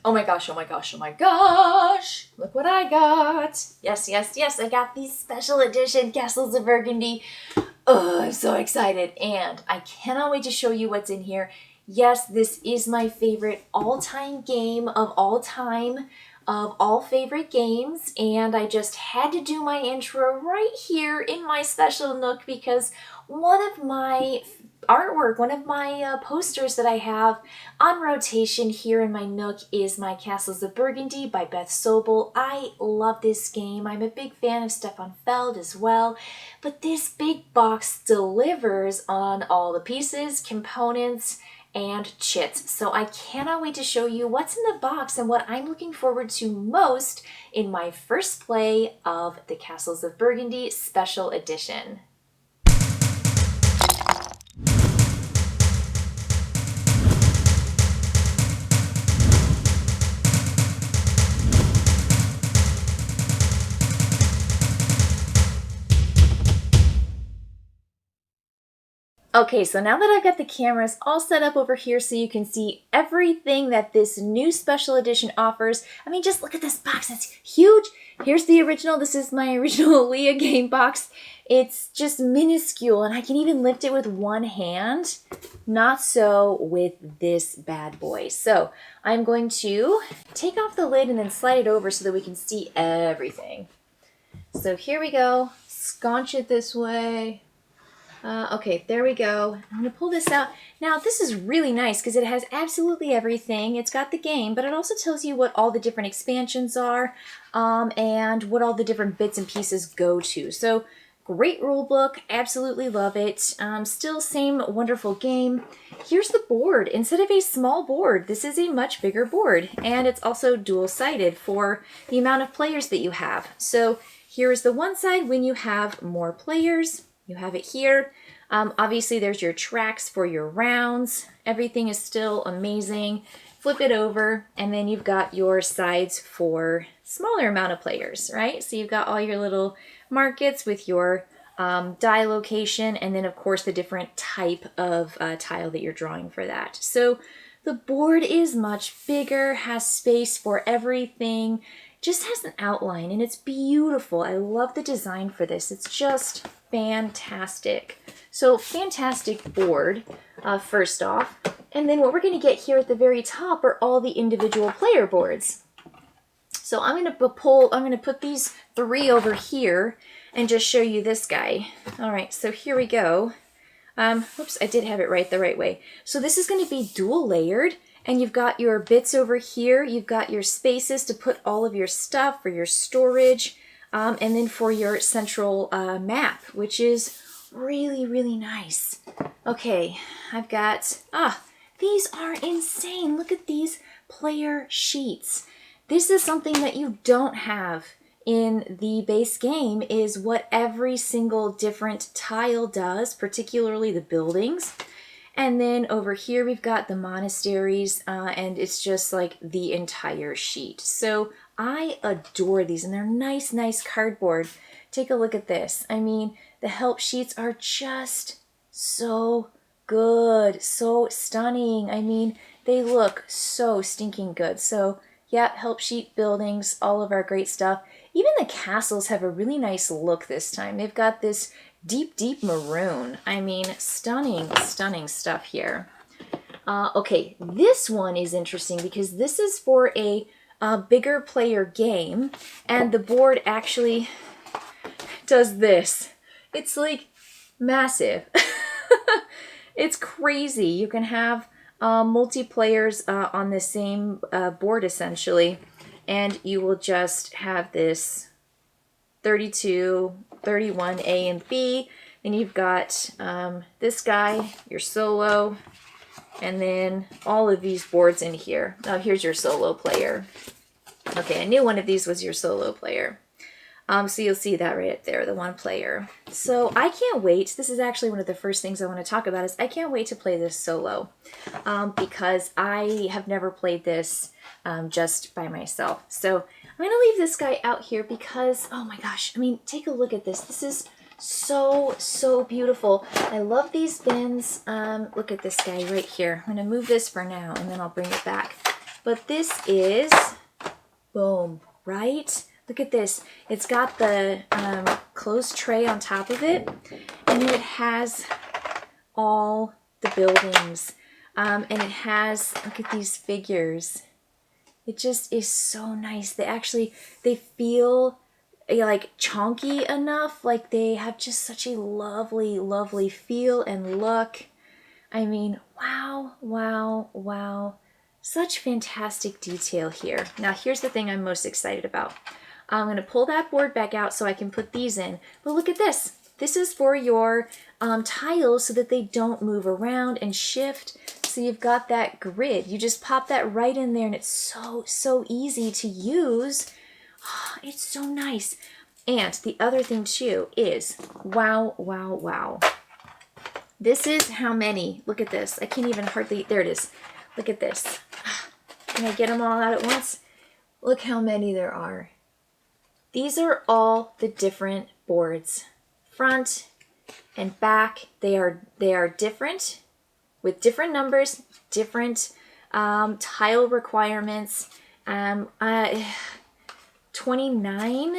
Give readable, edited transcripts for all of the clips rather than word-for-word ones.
Oh my gosh, oh my gosh, oh my gosh. Look what I got. Yes, yes, yes. I got these special edition Castles of Burgundy. Oh, I'm so excited. And I cannot wait to show you what's in here. Yes, this is my favorite all-time game of all time, of all favorite games. And I just had to do my intro right here in my special nook because one of my artwork, one of my posters that I have on rotation here in my nook is my Castles of Burgundy by Beth Sobel. I love this game. I'm a big fan of Stefan Feld as well, but this big box delivers on all the pieces, components, and chits. So I cannot wait to show you what's in the box and what I'm looking forward to most in my first play of the Castles of Burgundy Special Edition. Okay, so now that I've got the cameras all set up over here so you can see everything that this new special edition offers. I mean, just look at this box, it's huge. Here's the original, this is my original Leah game box. It's just minuscule and I can even lift it with one hand. Not so with this bad boy. So I'm going to take off the lid and then slide it over so that we can see everything. So here we go, sconch it this way. Okay, there we go. I'm going to pull this out. Now, this is really nice because it has absolutely everything. It's got the game, but it also tells you what all the different expansions are and what all the different bits and pieces go to. So, great rule book. Absolutely love it. Still same wonderful game. Here's the board. Instead of a small board, this is a much bigger board. And it's also dual-sided for the amount of players that you have. So, here is the one side when you have more players. You have it here. Obviously, there's your tracks for your rounds. Everything is still amazing. Flip it over, and then you've got your sides for smaller amount of players, right? So you've got all your little markets with your die location, and then, of course, the different type of tile that you're drawing for that. So the board is much bigger, has space for everything, just has an outline, and it's beautiful. I love the design for this. It's just fantastic. So fantastic board, first off. And then what we're going to get here at the very top are all the individual player boards. So I'm going to put these three over here and just show you this guy. All right, so here we go. Whoops, I did have it right the right way. So this is going to be dual layered. And you've got your bits over here. You've got your spaces to put all of your stuff for your storage. And then for your central map, which is really, really nice. Okay, I've got, these are insane. Look at these player sheets. This is something that you don't have in the base game, is what every single different tile does, particularly the buildings. And then over here we've got the monasteries, and it's just like the entire sheet. So I adore these, and they're nice, nice cardboard. Take a look at this. I mean, the help sheets are just so good, so stunning. I mean, they look so stinking good. So yeah, help sheet, buildings, all of our great stuff. Even the castles have a really nice look this time. They've got this deep, deep maroon. I mean, stunning, stunning stuff here. Okay, this one is interesting because this is for a bigger player game, and the board actually does this. It's like massive. It's crazy. You can have multiplayers on the same board essentially, and you will just have this 32, 31 A and B. Then you've got this guy, your solo, and then all of these boards in here. Oh, here's your solo player. Okay, I knew one of these was your solo player. So you'll see that right up there, the one player. So I can't wait. This is actually one of the first things I want to talk about is I can't wait to play this solo because I have never played this just by myself. So I'm going to leave this guy out here because, oh my gosh, I mean, take a look at this. This is so, so beautiful. I love these bins. Look at this guy right here. I'm going to move this for now and then I'll bring it back. But this is, boom, right? Look at this. It's got the closed tray on top of it, and it has all the buildings. And it has, look at these figures. It just is so nice. They feel like chunky enough. Like they have just such a lovely, lovely feel and look. I mean, wow, wow, wow. Such fantastic detail here. Now, here's the thing I'm most excited about. I'm going to pull that board back out so I can put these in. But look at this. This is for your tiles so that they don't move around and shift. So you've got that grid. You just pop that right in there and it's so, so easy to use. Oh, it's so nice. And the other thing too is, wow, wow, wow. This is how many, look at this. I can't even hardly, there it is. Look at this. Can I get them all out at once? Look how many there are. These are all the different boards. Front and back, they are different with different numbers, different tile requirements. 29,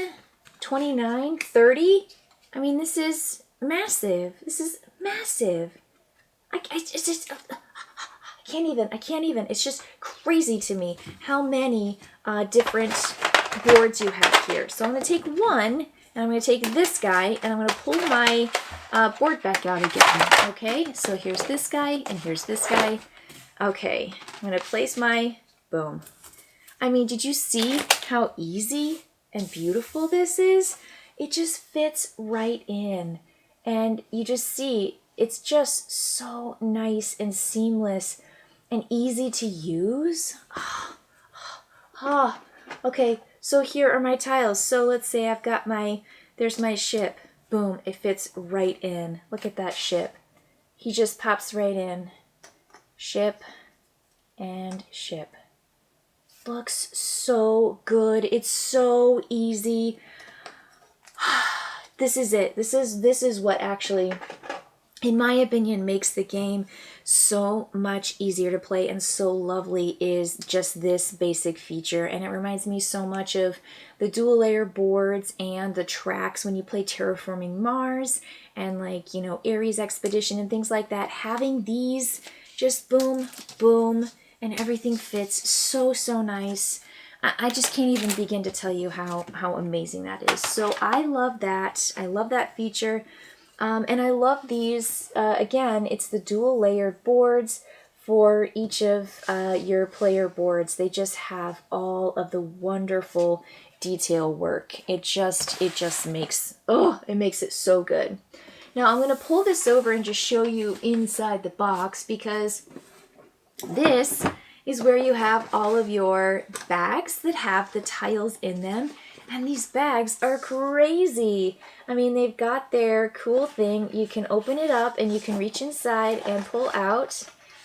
30. I mean, this is massive. This is massive. I can't even. It's just crazy to me how many different boards you have here. So I'm going to take one, and I'm going to take this guy, and I'm going to pull my board back out again. Okay, so here's this guy, and here's this guy. Okay, I'm going to place my, boom. I mean, did you see how easy and beautiful this is? It just fits right in. And you just see, it's just so nice and seamless and easy to use. Okay, so here are my tiles. So let's say I've got there's my ship. Boom, it fits right in. Look at that ship. He just pops right in. Ship and ship. Looks so good. It's so easy. This is it. This is what actually, in my opinion, makes the game so much easier to play and so lovely is just this basic feature. And it reminds me so much of the dual layer boards and the tracks when you play Terraforming Mars and like, you know, Ares Expedition and things like that. Having these just boom, boom, and everything fits so, so nice. I just can't even begin to tell you how amazing that is. So I love that. I love that feature. And I love these, again, it's the dual layered boards for each of your player boards. They just have all of the wonderful detail work. It just makes, it makes it so good. Now I'm going to pull this over and just show you inside the box because this is where you have all of your bags that have the tiles in them. And these bags are crazy. I mean, they've got their cool thing. You can open it up and you can reach inside and pull out.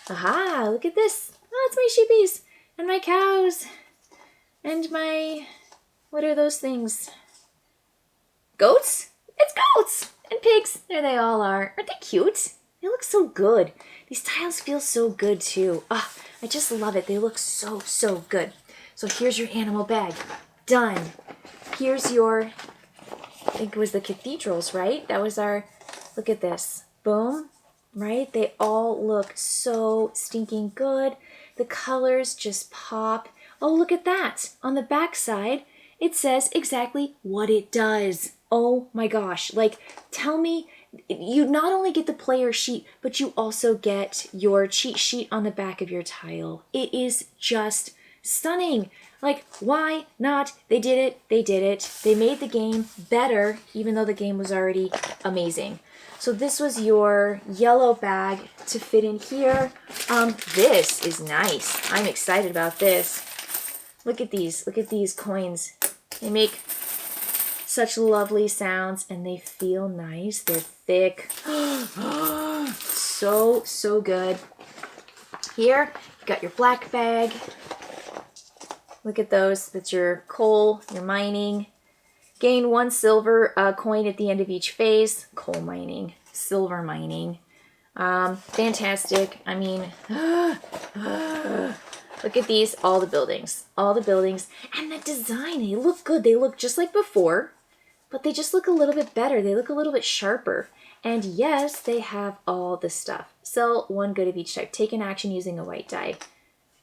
Aha, look at this. Oh, it's my sheepies and my cows and my, what are those things? Goats? It's goats and pigs. There they all are. Aren't they cute? They look so good. These tiles feel so good too. Ah, I just love it. They look so, so good. So here's your animal bag. Done. Here's your, I think it was the cathedrals, right? That was our, look at this. Boom, right? They all look so stinking good. The colors just pop. Oh, look at that. On the back side, it says exactly what it does. Oh my gosh. Like, tell me, you not only get the player sheet, but you also get your cheat sheet on the back of your tile. It is just stunning. Like, why not? They did it. They did it. They made the game better, even though the game was already amazing. So this was your yellow bag to fit in here. This is nice. I'm excited about this. Look at these. Look at these coins. They make such lovely sounds and they feel nice. They're thick. So, so good. Here, you've got your black bag. Look at those. That's your coal, your mining. Gain 1 silver coin at the end of each phase. Coal mining, silver mining. Fantastic. I mean, Look at these, all the buildings, and the design, they look good. They look just like before, but they just look a little bit better. They look a little bit sharper. And yes, they have all the stuff. Sell 1 good of each type. Take an action using a white die.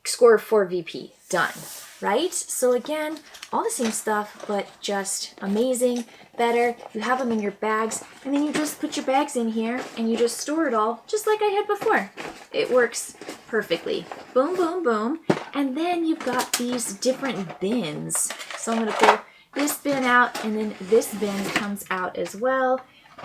Score 4 VP. Done. Right? So again, all the same stuff, but just amazing, better. You have them in your bags, and then you just put your bags in here, and you just store it all, just like I had before. It works perfectly. Boom, boom, boom. And then you've got these different bins. So I'm going to pull this bin out, and then this bin comes out as well.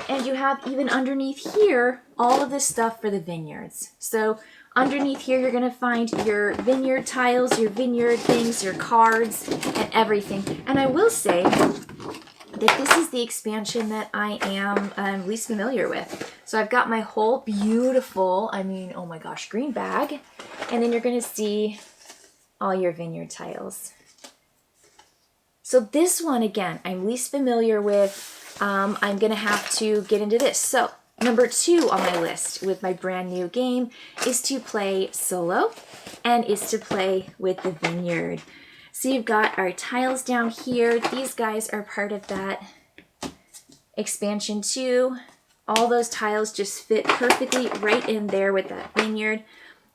And you have even underneath here, all of this stuff for the vineyards. So underneath here, you're going to find your vineyard tiles, your vineyard things, your cards, and everything. And I will say that this is the expansion that I am least familiar with. So I've got my whole beautiful, oh my gosh, green bag. And then you're going to see all your vineyard tiles. So this one, again, I'm least familiar with. I'm going to have to get into this. So number 2 on my list with my brand new game is to play solo and is to play with the vineyard. So you've got our tiles down here. These guys are part of that expansion too. All those tiles just fit perfectly right in there with that vineyard.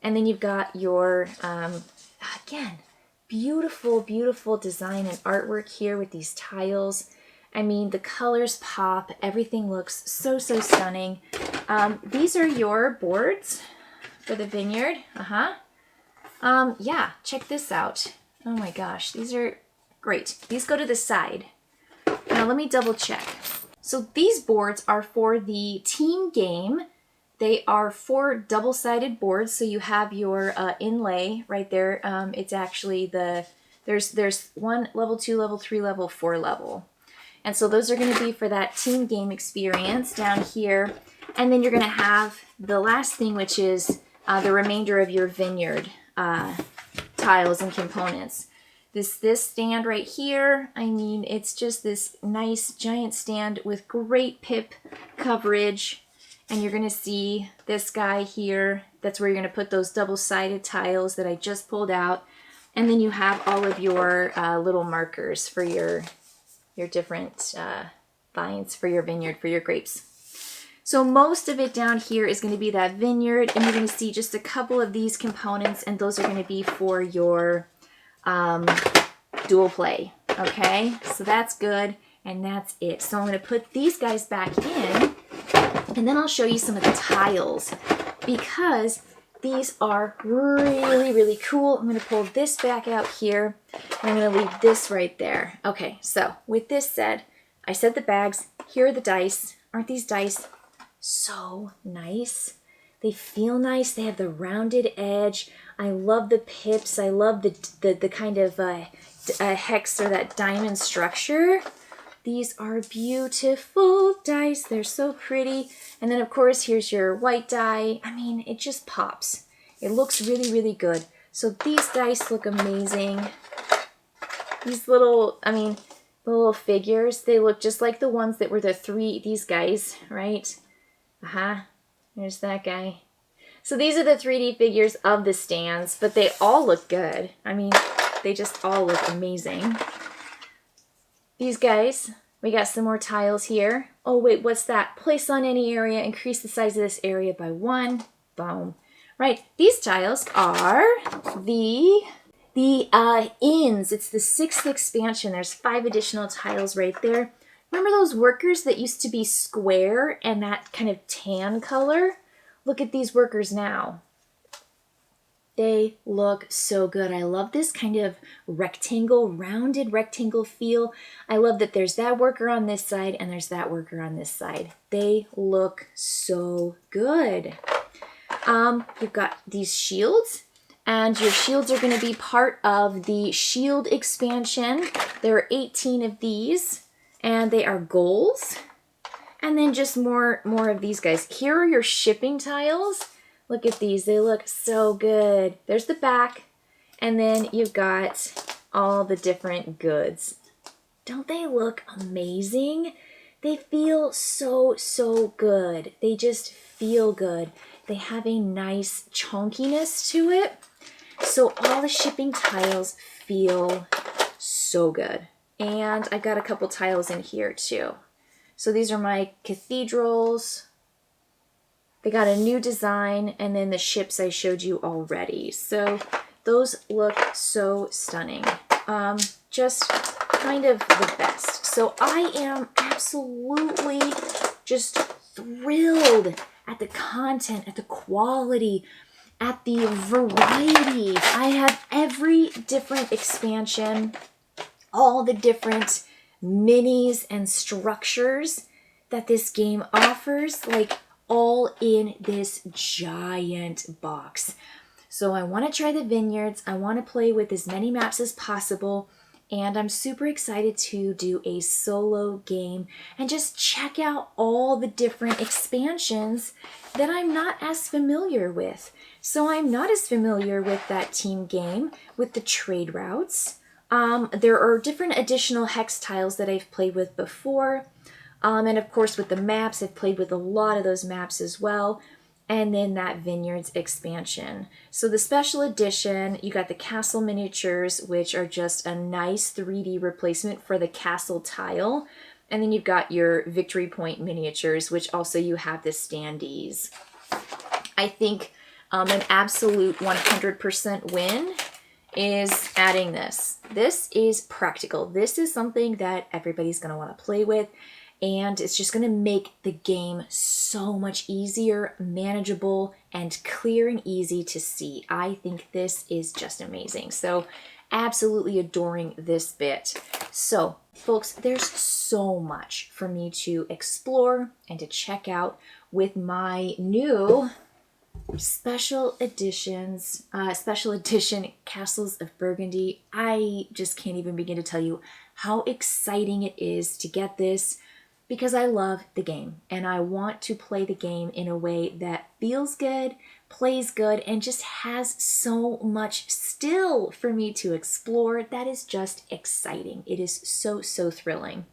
And then you've got your, again, beautiful, beautiful design and artwork here with these tiles. The colors pop. Everything looks so, so stunning. These are your boards for the vineyard. Yeah, check this out. Oh my gosh, these are great. These go to the side. Now let me double check. So these boards are for the team game. They are 4 double-sided boards. So you have your inlay right there. It's actually there's 1, level 2, level 3, level 4 level. And so those are going to be for that team game experience down here. And then you're going to have the last thing, which is the remainder of your vineyard tiles and components. This stand right here, it's just this nice giant stand with great pip coverage. And you're going to see this guy here. That's where you're going to put those double-sided tiles that I just pulled out. And then you have all of your little markers for your different vines for your vineyard, for your grapes. So most of it down here is going to be that vineyard, and you're going to see just a couple of these components, and those are going to be for your dual play. Okay, so that's good, and that's it. So I'm going to put these guys back in, and then I'll show you some of the tiles, because these are really, really cool. I'm going to pull this back out here, and I'm going to leave this right there. Okay, so with this said, I said the bags. Here are the dice. Aren't these dice so nice? They feel nice. They have the rounded edge. I love the pips. I love the kind of hex or that diamond structure. These are beautiful dice. They're so pretty. And then, of course, here's your white die. It just pops. It looks really, really good. So these dice look amazing. These little, the little figures, they look just like the ones that were these guys, right? There's that guy. So these are the 3D figures of the stands, but they all look good. They just all look amazing. These guys, we got some more tiles here. Oh wait, what's that? Place on any area, increase the size of this area by 1. Boom. Right, these tiles are the inns. It's the 6th expansion. There's 5 additional tiles right there. Remember those workers that used to be square and that kind of tan color? Look at these workers now. They look so good. I love this kind of rounded rectangle feel. I love that there's that worker on this side and there's that worker on this side. They look so good. You've got these shields, and your shields are going to be part of the shield expansion. There are 18 of these, and they are goals. And then just more of these guys. Here are your shipping tiles. Look at these. They look so good. There's the back. And then you've got all the different goods. Don't they look amazing? They feel so, so good. They just feel good. They have a nice chunkiness to it. So all the shipping tiles feel so good. And I've got a couple tiles in here too. So these are my cathedrals. They got a new design, and then the ships I showed you already. So those look so stunning. Just kind of the best. So I am absolutely just thrilled at the content, at the quality, at the variety. I have every different expansion, all the different minis and structures that this game offers, like all in this giant box. So I want to try the vineyards. I want to play with as many maps as possible. And I'm super excited to do a solo game and just check out all the different expansions that I'm not as familiar with. So I'm not as familiar with that team game, with the trade routes. There are different additional hex tiles that I've played with before. And of course with the maps, I've played with a lot of those maps as well. And then that Vineyards expansion. So the special edition, you got the castle miniatures, which are just a nice 3D replacement for the castle tile. And then you've got your Victory Point miniatures, which also you have the standees. I think an absolute 100% win is adding this. This is practical. This is something that everybody's going to want to play with. And it's just going to make the game so much easier, manageable, and clear and easy to see. I think this is just amazing. So absolutely adoring this bit. So folks, there's so much for me to explore and to check out with my new special edition Castles of Burgundy. I just can't even begin to tell you how exciting it is to get this, because I love the game and I want to play the game in a way that feels good, plays good, and just has so much still for me to explore. That is just exciting. It is so, so thrilling.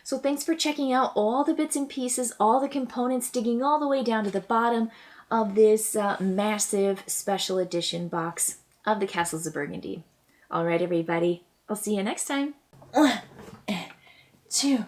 So thanks for checking out all the bits and pieces, all the components, digging all the way down to the bottom of this massive special edition box of the Castles of Burgundy. All right, everybody, I'll see you next time. 1, 2,